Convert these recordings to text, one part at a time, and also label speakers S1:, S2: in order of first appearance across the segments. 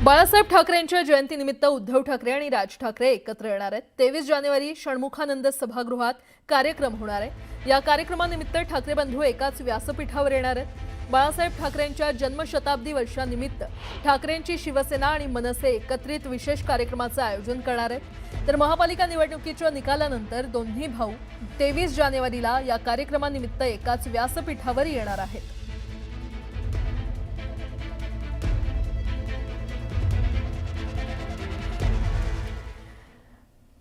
S1: बाळासाहेब ठाकरेंच्या जयंतीनिमित्त उद्धव ठाकरे आणि राज ठाकरे एकत्र येणार आहेत। 23 जानेवारी षण्मुखानंद सभागृहात कार्यक्रम होणार आहे। या कार्यक्रमानिमित्त ठाकरे बंधू एकाच व्यासपीठावर येणार आहेत। बाळासाहेब ठाकरेंच्या जन्मशताब्दी वर्षानिमित्त ठाकरेंची शिवसेना आणि मनसे एकत्रित विशेष कार्यक्रमाचे आयोजन करणार आहेत। तर महापालिका निवडणुकीच्या निकालानंतर दोन्ही भाऊ 23 जानेवारीला या कार्यक्रमानिमित्त एकाच व्यासपीठावर येणार आहेत।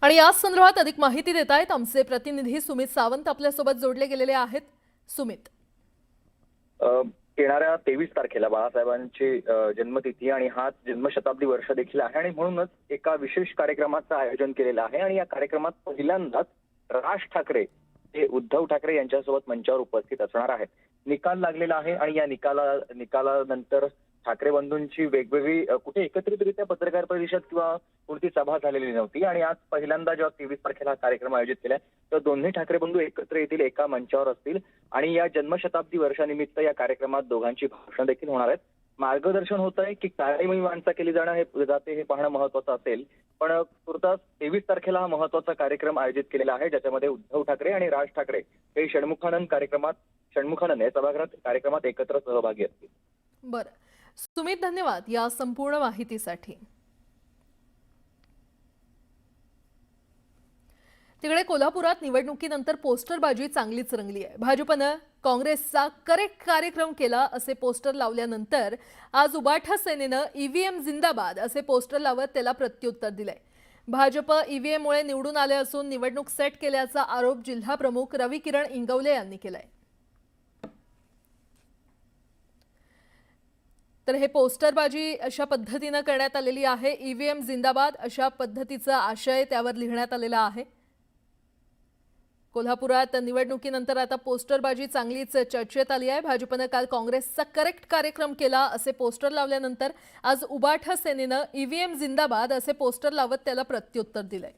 S1: आणि या संदर्भात अधिक माहिती देत आहेत आमचे प्रतिनिधी सुमित सावंत आपल्यासोबत जोडले गेलेले आहेत। सुमित,
S2: येणाऱ्या 23 तारखेला बाळासाहेबांची जन्मतिथी आणि हा जन्मशताब्दी वर्ष देखील आहे आणि म्हणूनच एका विशेष कार्यक्रमाचं आयोजन केलेलं आहे। आणि या कार्यक्रमात पहिल्यांदाच राज ठाकरे हे उद्धव ठाकरे यांच्यासोबत मंचावर उपस्थित असणार आहेत। निकाल लागलेला आहे आणि या निकालानंतर ठाकरे बंधूंची वेगवेगळी कुठे एकत्रितरित्या पत्रकार परिषद किंवा कोणती सभा झालेली नव्हती आणि आज पहिल्यांदा जेव्हा 23 तारखेला कार्यक्रम आयोजित केलाय तर दोन्ही ठाकरे बंधू एकत्र येतील, एका मंचावर असतील आणि या जन्मशताब्दी वर्षानिमित्त या कार्यक्रमात दोघांची भाषण देखील होणार आहेत। मार्गदर्शन होत आहे की काय मीमांसा केली जाते हे पाहणं महत्वाचं असेल, पण तुर्तास 23 तारखेला हा महत्वाचा कार्यक्रम आयोजित केलेला आहे ज्याच्यामध्ये उद्धव ठाकरे आणि राज ठाकरे हे षण्मुखानंद या सभागृहात कार्यक्रमात एकत्र सहभागी असतील।
S1: बरं सुमित, धन्यवाद या संपूर्ण माहितीसाठी। तिकडे कोल्हापुरात निवडणुकीनंतर पोस्टरबाजी चांगलीच रंगली आहे। भाजपनं काँग्रेसचा करेक्ट कार्यक्रम केला असे पोस्टर लावल्यानंतर आज उबाठा सेनेनं ईव्हीएम जिंदाबाद असे पोस्टर लावत त्याला प्रत्युत्तर दिलंय। भाजप ईव्हीएममुळे निवडून आले असून निवडणूक सेट केल्याचा आरोप जिल्हा प्रमुख रवी किरण इंगवले यांनी केलाय। तर हे पोस्टरबाजी अशा पद्धतीने करण्यात आलेली आहे। ईव्हीएम जिंदाबाद अशा पद्धतीचा आशय त्यावर लिहिण्यात आलेला आहे। कोल्हापुरात निवडणुकीनंतर आता पोस्टरबाजी चांगलीच चर्चेत आली आहे। भाजपनं काल काँग्रेसचा करेक्ट कार्यक्रम केला असे पोस्टर लावल्यानंतर आज उबाठा सेनेनं ईव्हीएम जिंदाबाद असे पोस्टर लावत त्याला प्रत्युत्तर दिलंय।